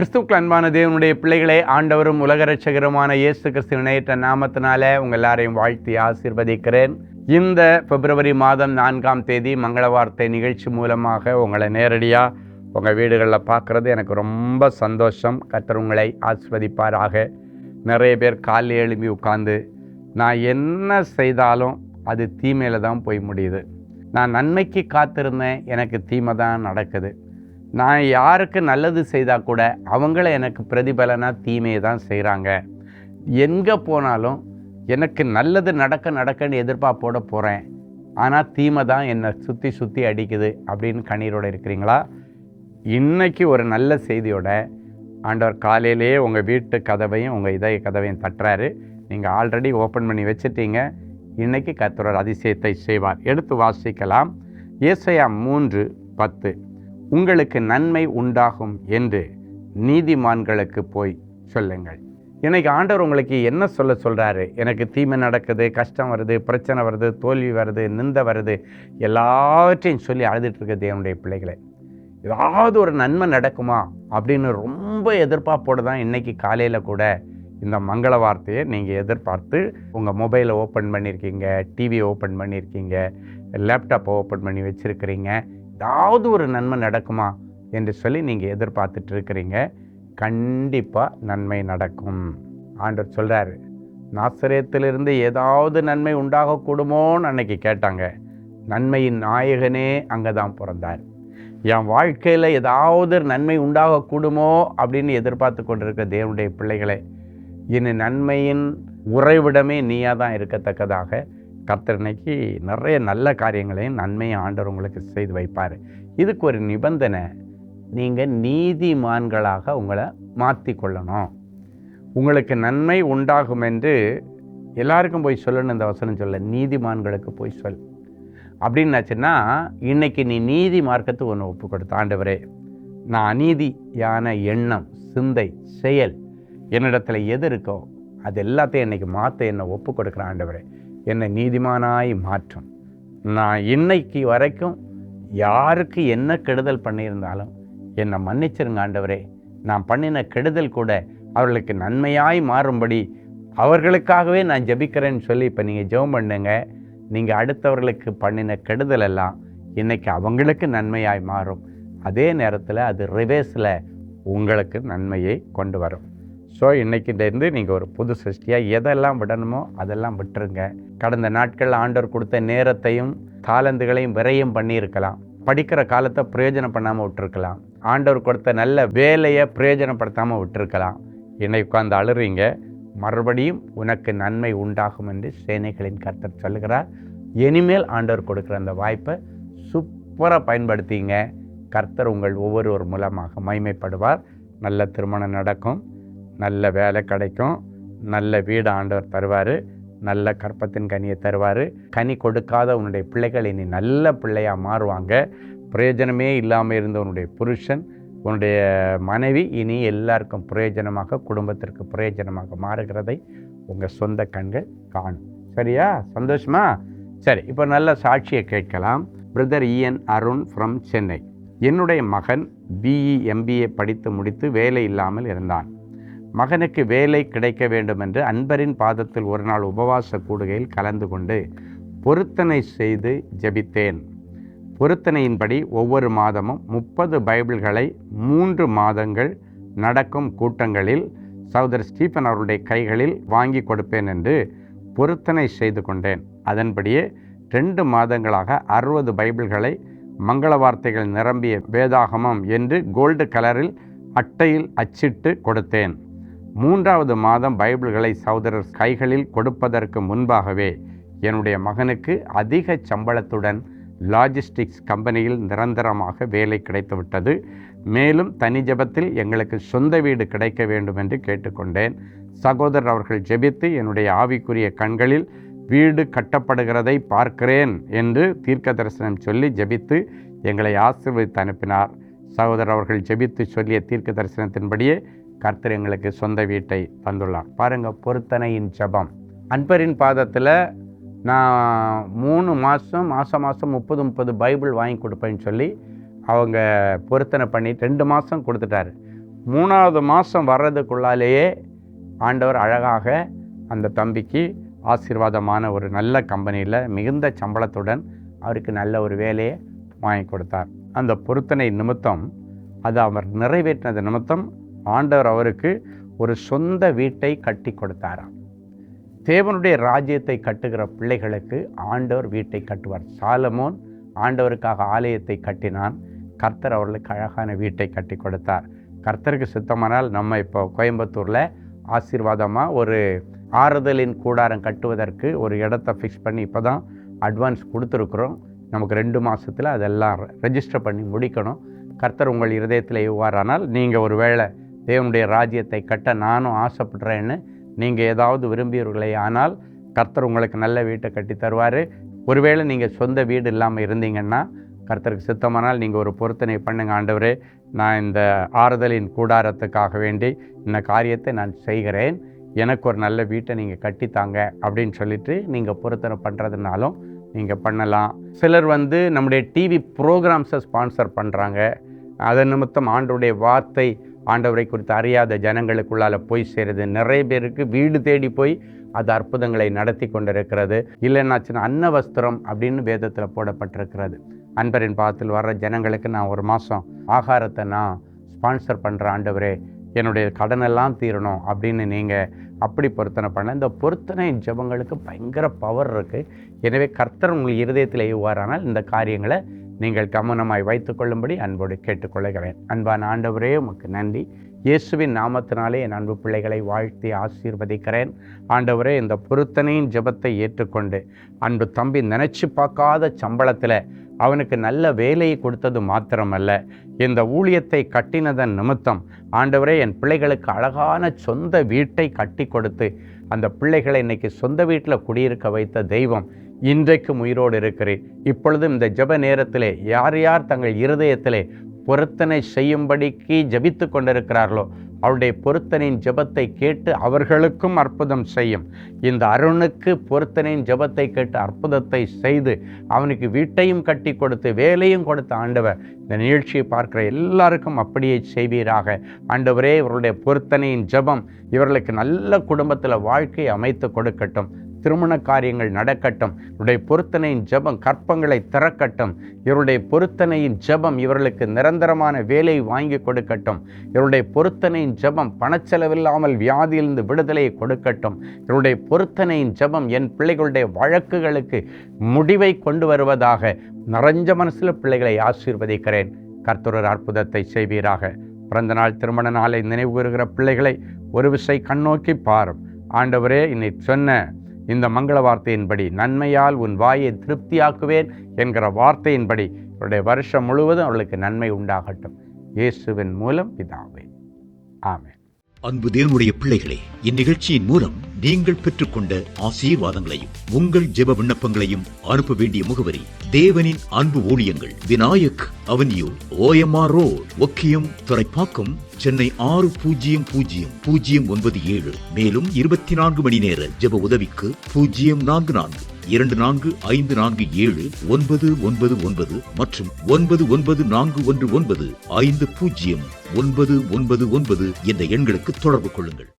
கிறிஸ்துவுக்கு அன்பான தேவனுடைய பிள்ளைகளே, ஆண்டவரும் உலக இரட்சகருமான இயேசு கிறிஸ்துவின் இணையற்ற நாமத்தினால உங்கள் எல்லாரையும் வாழ்த்தி ஆசீர்வதிக்கிறேன். இந்த பிப்ரவரி மாதம் 4ஆம் தேதி மங்கள வார்த்தை நிகழ்ச்சி மூலமாக உங்களை நேரடியாக உங்கள் வீடுகளில் பார்க்குறது எனக்கு ரொம்ப சந்தோஷம். கர்த்தர் உங்களை ஆசீர்வதிப்பாராக. நிறைய பேர் காலையில் எழும்பி உட்காந்து நான் என்ன செய்தாலும் அது தீமையில் தான் போய் முடியுது, நான் நன்மைக்கு காத்திருந்தேன், எனக்கு தீமை தான் நடக்குது, நான் யாருக்கு நல்லது செய்தால் கூட அவங்கள எனக்கு பிரதிபலனாக தீமையை தான் செய்கிறாங்க, எங்கே போனாலும் எனக்கு நல்லது நடக்கன்னு எதிர்பார்ப்போட போகிறேன், ஆனால் தீமை தான் என்னை சுற்றி அடிக்குது அப்படின்னு கண்ணீரோடு இருக்கிறீங்களா? இன்றைக்கி ஒரு நல்ல செய்தியோட ஆண்டவர் காலையிலேயே உங்கள் வீட்டு கதவையும் உங்கள் இதய கதவையும் தட்டுறாரு. நீங்கள் ஆல்ரெடி ஓப்பன் பண்ணி வச்சுட்டீங்க. இன்றைக்கி கர்த்தர் அதிசயத்தை செய்வார். எடுத்து வாசிக்கலாம். ஏசாயா 3:10. உங்களுக்கு நன்மை உண்டாகும் என்று நீதிமான்களுக்கு போய் சொல்லுங்கள். இன்றைக்கி ஆண்டவர் உங்களுக்கு என்ன சொல்கிறாரு? எனக்கு தீமை நடக்குது, கஷ்டம் வருது, பிரச்சனை வருது, தோல்வி வருது, நிந்தை வருது, எல்லாவற்றையும் சொல்லி அழுதுட்டுருக்க தேவனுடைய பிள்ளைகளை, ஏதாவது ஒரு நன்மை நடக்குமா அப்படின்னு ரொம்ப எதிர்பார்ப்போடு தான் இன்றைக்கி காலையில் கூட இந்த மங்கள வார்த்தையை நீங்கள் எதிர்பார்த்து உங்கள் மொபைலை ஓப்பன் பண்ணியிருக்கீங்க, டிவியை ஓப்பன் பண்ணியிருக்கீங்க, லேப்டாப்பை ஓப்பன் பண்ணி வச்சுருக்கிறீங்க. ஏதாவது ஒரு நன்மை நடக்குமா என்று சொல்லி நீங்கள் எதிர்பார்த்துட்டு இருக்கிறீங்க. கண்டிப்பாக நன்மை நடக்கும். ஆண்டவர் சொல்கிறாரு, நாசரேத்திலிருந்து ஏதாவது நன்மை உண்டாகக்கூடுமோன்னு அன்னைக்கு கேட்டாங்க. நன்மையின் நாயகனே அங்கே தான் பிறந்தார். என் வாழ்க்கையில் ஏதாவது நன்மை உண்டாகக்கூடுமோ அப்படின்னு எதிர்பார்த்து கொண்டிருக்கிற தேவனுடைய பிள்ளைகளை, இனி நன்மையின் உறைவிடமே நீயாக தான் இருக்கத்தக்கதாக கர்த்தர் இன்னைக்கு நிறைய நல்ல காரியங்களையும் நன்மையும் ஆண்டவர் உங்களுக்கு செய்து வைப்பார். இதுக்கு ஒரு நிபந்தனை, நீங்கள் நீதிமான்களாக உங்களை மாற்றி கொள்ளணும். உங்களுக்கு நன்மை உண்டாகும் என்று எல்லாருக்கும் போய் சொல்லணும். இந்த வசனம் சொல்ல, நீதிமான்களுக்கு போய் சொல் அப்படின்னாச்சுன்னா, இன்றைக்கி நீ நீதி மார்க்கத்துக்கு ஒன்று ஒப்பு கொடுத்த, ஆண்டவரே நான் அநீதியான எண்ணம், சிந்தை, செயல் என்னிடத்துல எது இருக்கோ அது எல்லாத்தையும் இன்றைக்கி மாற்ற என்னை ஒப்பு கொடுக்குறேன். ஆண்டவரே என்னை நீதிமானாய் மாற்றும். நான் இன்னைக்கு வரைக்கும் யாருக்கு என்ன கெடுதல் பண்ணியிருந்தாலும் என்னை மன்னிச்சிருங்க ஆண்டவரே. நான் பண்ணின கெடுதல் கூட அவர்களுக்கு நன்மையாய் மாறும்படி அவர்களுக்காகவே நான் ஜெபிக்கிறேன்னு சொல்லி இப்போ நீங்கள் ஜெபம் பண்ணுங்க. நீங்கள் அடுத்தவர்களுக்கு பண்ணின கெடுதல் எல்லாம் இன்றைக்கி அவங்களுக்கு நன்மையாய் மாறும். அதே நேரத்தில் அது ரிவேர்ஸில் உங்களுக்கு நன்மையை கொண்டு வரும். ஸோ இன்றைக்கிட்டேருந்து நீங்கள் ஒரு புது சிருஷ்டியாக எதெல்லாம் விடணுமோ அதெல்லாம் விட்டுருங்க. கடந்த நாட்களில் ஆண்டவர் கொடுத்த நேரத்தையும் தாளந்துகளையும் விரயம் பண்ணியிருக்கலாம். படிக்கிற காலத்தை பிரயோஜனம் பண்ணாமல் விட்டுருக்கலாம். ஆண்டவர் கொடுத்த நல்ல வேலையை பிரயோஜனப்படுத்தாமல் விட்டுருக்கலாம். இன்னைக்கு உட்காந்து அழுறீங்க. மறுபடியும் உனக்கு நன்மை உண்டாகும் என்று சேனைகளின் கர்த்தர் சொல்லுகிறார். இனிமேல் ஆண்டவர் கொடுக்குற அந்த வாய்ப்பை சூப்பராக பயன்படுத்திங்க. கர்த்தர் உங்கள் ஒவ்வொருவர் மூலமாக மகிமைப்படுவார். நல்ல திருமணம் நடக்கும், நல்ல வேலை கிடைக்கும், நல்ல வீடு ஆண்டவர் தருவார், நல்ல கற்பத்தின் கனியை தருவார். கனி கொடுக்காத உன்னுடைய பிள்ளைகள் இனி நல்ல பிள்ளையாக மாறுவாங்க. பிரயோஜனமே இல்லாமல் இருந்த உன்னுடைய புருஷன், உன்னுடைய மனைவி இனி எல்லாருக்கும் பிரயோஜனமாக, குடும்பத்திற்கு பிரயோஜனமாக மாறுகிறதை உங்கள் சொந்த கண்கள் காணும். சரியா? சந்தோஷமா? சரி, இப்போ நல்ல சாட்சியை கேட்கலாம். Brother EN Arun from Chennai. என்னுடைய மகன் BE MBA படித்து முடித்து வேலை இல்லாமல் இருந்தான். மகனுக்கு வேலை கிடைக்க வேண்டும் என்று அன்பரின் பாதத்தில் ஒரு நாள் உபவாச கூடுகையில் கலந்து கொண்டு பொருத்தனை செய்து ஜெபித்தேன். பொருத்தனையின்படி ஒவ்வொரு மாதமும் 30 பைபிள்களை 3 மாதங்கள் நடக்கும் கூட்டங்களில் சகோதரர் ஸ்டீஃபன் அவருடைய கைகளில் வாங்கி கொடுப்பேன் என்று பொருத்தனை செய்து கொண்டேன். அதன்படியே 2 மாதங்களாக 60 பைபிள்களை மங்கள வார்த்தைகள் நிரம்பிய வேதாகமம் என்று கோல்டு கலரில் அட்டையில் அச்சிட்டு கொடுத்தேன். 3வது மாதம் பைபிள்களை சகோதரர் கைகளில் கொடுப்பதற்கு முன்பாகவே என்னுடைய மகனுக்கு அதிக சம்பளத்துடன் லாஜிஸ்டிக்ஸ் கம்பெனியில் நிரந்தரமாக வேலை கிடைத்துவிட்டது. மேலும் தனி ஜெபத்தில் எங்களுக்கு சொந்த வீடு கிடைக்க வேண்டும் என்று கேட்டுக்கொண்டேன். சகோதரர் அவர்கள் ஜெபித்து என்னுடைய ஆவிக்குரிய கண்களில் வீடு கட்டப்படுகிறதை பார்க்கிறேன் என்று தீர்க்க தரிசனம் சொல்லி ஜெபித்து எங்களை ஆசீர்வதித்து அனுப்பினார். சகோதரர் அவர்கள் ஜெபித்து சொல்லிய தீர்க்க தரிசனத்தின்படியே கர்த்தர் எங்களுக்கு சொந்த வீட்டை தந்துள்ளார். பாருங்கள், பொருத்தனையின் ஜெபம். அன்பரின் பாதத்தில் நான் 3 மாதம் 30 பைபிள் வாங்கி கொடுப்பேன்னு சொல்லி அவங்க பொருத்தனை பண்ணி 2 மாதம் கொடுத்துட்டாரு. 3வது மாதம் வர்றதுக்குள்ளாலேயே ஆண்டவர் அழகாக அந்த தம்பிக்கு ஆசீர்வாதமான ஒரு நல்ல கம்பெனியில் மிகுந்த சம்பளத்துடன் அவருக்கு நல்ல ஒரு வேலையை வாங்கி கொடுத்தார். அந்த பொருத்தனை நிமித்தம், அது அவர் நிறைவேற்றினது நிமித்தம் ஆண்டவர் அவருக்கு ஒரு சொந்த வீட்டை கட்டி கொடுத்தாராம். தேவனுடைய ராஜ்யத்தை கட்டுகிற பிள்ளைகளுக்கு ஆண்டவர் வீட்டை கட்டுவார். சாலமோன் ஆண்டவருக்காக ஆலயத்தை கட்டினான். கர்த்தர் அவர்களுக்கு அழகான வீட்டை கட்டி கொடுத்தார். கர்த்தருக்கு சித்தமானால் நம்ம இப்போ கோயம்புத்தூரில் ஆசீர்வாதமாக ஒரு ஆறுதலின் கூடாரம் கட்டுவதற்கு ஒரு இடத்த ஃபிக்ஸ் பண்ணி இப்போ தான் அட்வான்ஸ் கொடுத்துருக்குறோம். நமக்கு 2 மாதத்தில் அதெல்லாம் ரெஜிஸ்டர் பண்ணி முடிக்கணும். கர்த்தர் உங்கள் இருதயத்தில் இவ்வாறானால், நீங்கள் ஒரு வேளை தேவனுடைய ராஜ்யத்தை கட்ட நானும் ஆசைப்படுறேன்னு நீங்கள் ஏதாவது விரும்பியவர்களே ஆனால் கர்த்தர் உங்களுக்கு நல்ல வீட்டை கட்டி தருவார். ஒருவேளை நீங்கள் சொந்த வீடு இல்லாமல் இருந்தீங்கன்னா கர்த்தருக்கு சித்தமானால் நீங்கள் ஒரு பொருத்தனை பண்ணுங்க. ஆண்டவரே, நான் இந்த ஆறுதலின் கூடாரத்துக்காக வேண்டி இந்த காரியத்தை நான் செய்கிறேன், எனக்கு ஒரு நல்ல வீட்டை நீங்கள் கட்டித்தாங்க அப்படின்னு சொல்லிட்டு நீங்கள் பொருத்தனை பண்ணுறதுனாலும் நீங்கள் பண்ணலாம். சிலர் நம்முடைய டிவி ப்ரோக்ராம்ஸை ஸ்பான்சர் பண்ணுறாங்க. அதன் நிமித்தம் ஆண்டவருடைய வார்த்தை ஆண்டவரை குறித்து அறியாத ஜனங்களுக்குள்ளால் போய் சேருது. நிறைய பேருக்கு வீடு தேடி போய் அது அற்புதங்களை நடத்தி கொண்டிருக்கிறது. இல்லைன்னாச்சுன்னா அன்ன வஸ்திரம் அப்படின்னு வேதத்தில் போடப்பட்டிருக்கிறது. அன்பரின் பாதத்தில் வர்ற ஜனங்களுக்கு நான் ஒரு மாதம் ஆகாரத்தை நான் ஸ்பான்சர் பண்ணுற ஆண்டவரே, என்னுடைய கடனெல்லாம் தீரணும் அப்படின்னு நீங்கள் அப்படி பொருத்தனை பண்ண. இந்த பொருத்தனை ஜெபங்களுக்கு பயங்கர பவர் இருக்குது. எனவே கர்த்தர் உங்கள் இருதயத்தில் எவ்வாறானால் இந்த காரியங்களை நீங்கள் கவனமாய் வைத்துக்கொள்ளும்படி அன்போடு கேட்டுக்கொள்கிறேன். அன்பான ஆண்டவரே, உமக்கு நன்றி. இயேசுவின் நாமத்தினாலே என் அன்பு பிள்ளைகளை வாழ்த்தி ஆசீர்வதிக்கிறேன். ஆண்டவரே, இந்த பொருத்தனையின் ஜெபத்தை ஏற்றுக்கொண்டு அன்பு தம்பி நினச்சி பார்க்காத சம்பளத்தில் அவனுக்கு நல்ல வேலையை கொடுத்தது மாத்திரமல்ல, இந்த ஊழியத்தை கட்டினதன் நிமித்தம் ஆண்டவரே, என் பிள்ளைகளுக்கு அழகான சொந்த வீட்டை கட்டி கொடுத்து அந்த பிள்ளைகளை இன்னைக்கு சொந்த வீட்டில் குடியிருக்க வைத்த தெய்வம் இன்றைக்கும் உயிரோடு இருக்கிறேன். இப்பொழுதும் இந்த ஜெப நேரத்திலே யார் யார் தங்கள் இருதயத்திலே பொருத்தனை செய்யும்படிக்கு ஜெபித்து கொண்டிருக்கிறார்களோ அவருடைய பொருத்தனையின் ஜெபத்தை கேட்டு அவர்களுக்கும் அற்புதம் செய்யும். இந்த அருணுக்கு பொருத்தனையின் ஜெபத்தை கேட்டு அற்புதத்தை செய்து அவனுக்கு வீட்டையும் கட்டி கொடுத்து வேலையும் கொடுத்த ஆண்டவர் இந்த நிகழ்ச்சியை பார்க்கிற எல்லாருக்கும் அப்படியே செய்வீராக. ஆண்டவரே, இவருடைய பொருத்தனையின் ஜெபம் இவர்களுக்கு நல்ல குடும்பத்தில் வாழ்க்கையை அமைத்து கொடுக்கட்டும். திருமண காரியங்கள் நடக்கட்டும். இவருடைய பொருத்தனையின் ஜெபம் கற்பங்களை திறக்கட்டும். இவருடைய பொருத்தனையின் ஜெபம் இவர்களுக்கு நிரந்தரமான வேலை வாங்கி கொடுக்கட்டும். இவருடைய பொருத்தனையின் ஜெபம் பணச்செலவில்லாமல் வியாதியிலிருந்து விடுதலையை கொடுக்கட்டும். இவருடைய பொருத்தனையின் ஜெபம் என் பிள்ளைகளுடைய வழக்குகளுக்கு முடிவை கொண்டு வருவதாக நிறைஞ்ச மனசில் பிள்ளைகளை ஆசீர்வதிக்கிறேன். கர்த்தர் அற்புதத்தை செய்வீராக. பிறந்த நாள் திருமண நாளை நினைவு கூறுகிற பிள்ளைகளை ஒரு விசை கண்ணோக்கி பாரும். ஆண்டவரே, இன்னைக்கு சொன்ன இந்த மங்கள வார்த்தையின்படி நன்மையால் உன் வாயை திருப்தியாக்குவேன் என்கிற வார்த்தையின்படி அவருடைய வருஷம் முழுவதும் அவர்களுக்கு நன்மை உண்டாகட்டும். இயேசுவின் மூலம் பிதாவே, ஆமென். அன்பு தேவனுடைய பிள்ளைகளே, இந்நிகழ்ச்சியின் மூலம் நீங்கள் பெற்றுக்கொண்ட ஆசீர்வாதங்களையும் உங்கள் ஜெப விண்ணப்பங்களையும் அனுப்ப வேண்டிய முகவரி: தேவனின் அன்பு ஊழியங்கள், Vinayak avenue, OMR road, Okkiyam, Thoraipakkam, Chennai 600097. மேலும் 24 மணி நேர ஜெப உதவிக்கு 044-24547-999 மற்றும் 9941150999 என்ற எண்களுக்கு தொடர்பு கொள்ளுங்கள்.